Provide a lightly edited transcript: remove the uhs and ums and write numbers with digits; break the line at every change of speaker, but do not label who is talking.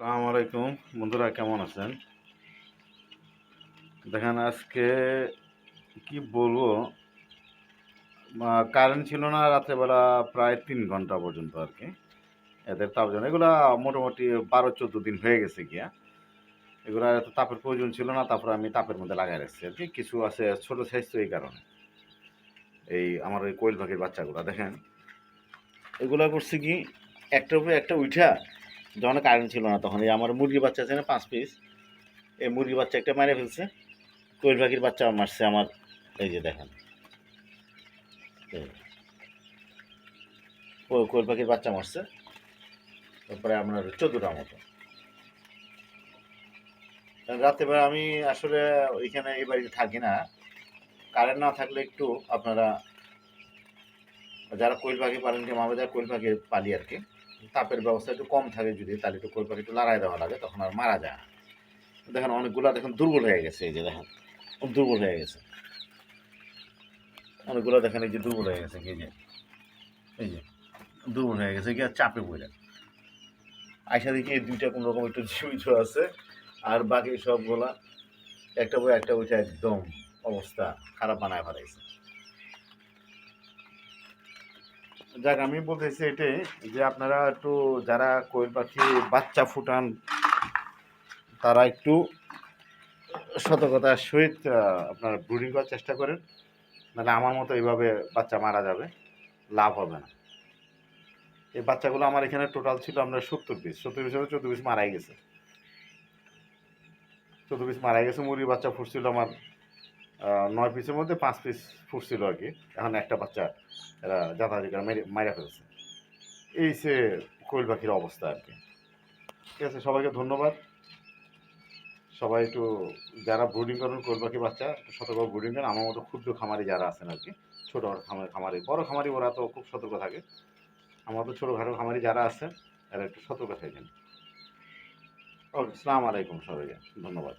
আসসালামু আলাইকুম বন্ধুরা, কেমন আছেন? দেখেন আজকে কি বলবো, কারেন্ট ছিল না রাত্রেবেলা প্রায় 3 ঘন্টা পর্যন্ত আর কি। এদের তাপ জন এগুলা মোটামুটি 12-14 দিন হয়ে গেছে গিয়া। এগুলা এত তাপের প্রয়োজন ছিল না, তারপরে আমি তাপের মধ্যে লাগাই রাখছি আর কি। কিছু আছে ছোট সাইজ, তো এই কারণে এই আমার ওই কোয়েল পাখির বাচ্চাগুলা দেখেন, এগুলা করছে কি, একটার উপরে একটা উঠা, যখন কারেন্ট ছিল না তখন এই আমার মুরগির বাচ্চা আছে না 5 পিস, এই মুরগির বাচ্চা একটা মেরে ফেলছে। কোয়েল পাখির বাচ্চা মারছে আমার, এই যে দেখেন, এই কোয়েল পাখির বাচ্চা মারছে। তারপরে আপনার 14টার মতো রাত্রেবেলা। আমি আসলে ওইখানে এই বাড়িতে থাকি না, কারেন্ট না থাকলে একটু আপনারা যারা কোয়েল পাখি পালন করে, আমরা যারা কোয়েল পাখি পালি আর কি, তাপের ব্যবস্থা একটু কম থাকে যদি, তাহলে একটু কোয়েল পাখি একটু লড়াই দেওয়া লাগে, তখন আর মারা যায় না। দেখেন অনেকগুলা দেখেন দুর্বল হয়ে গেছে, এই যে দেখেন খুব দুর্বল হয়ে গেছে অনেকগুলো, দেখেন এই যে দুর্বল হয়ে গেছে, এই যে দুর্বল হয়ে গেছে কি, আর চাপে পড়ে আইসা দেখি এই দুইটা কোন রকম একটু জীবিত আছে, আর বাকি সবগুলা একটা বই একটা বইটা একদম অবস্থা খারাপ বানায় ফেলাইছে। যাক, আমি বলতেছি এটাই যে আপনারা একটু যারা কোয়েল পাখি বাচ্চা ফুটান, তারা একটু সতর্কতার সহিত আপনার ব্রুডিং করার চেষ্টা করেন, নাহলে আমার মতো এইভাবে বাচ্চা মারা যাবে, লাভ হবে না। এই বাচ্চাগুলো আমার এখানে টোটাল ছিল আপনার 70 পিস, 70 পিস 14 পিস মারাই গেছে। 14 পিস মারা গেছে। মুরগির বাচ্চা ফুটছিল আমার 9 পিসের মধ্যে 5 পিস ফুটছিল আর কি। এখন একটা বাচ্চা এরা জাতাজাতি করে মাইরা ফেলছে। এই সে কোয়েল পাখির অবস্থা আর কি। ঠিক আছে, সবাইকে ধন্যবাদ। সবাই একটু যারা ব্রুডিং করেন কোয়েল পাখি বাচ্চা, একটু সতর্ক ব্রুডিং করেন। আমার মতো ক্ষুদ্র খামারি যারা আছেন আর কি, ছোটো খামারি, বড় খামারি ওরা তো খুব সতর্ক থাকে। আমার তো ছোটোখাটো খামারি যারা আছে, এরা একটু সতর্ক থাকেন। ওকে, আসসালামু আলাইকুম সবাইকে, ধন্যবাদ।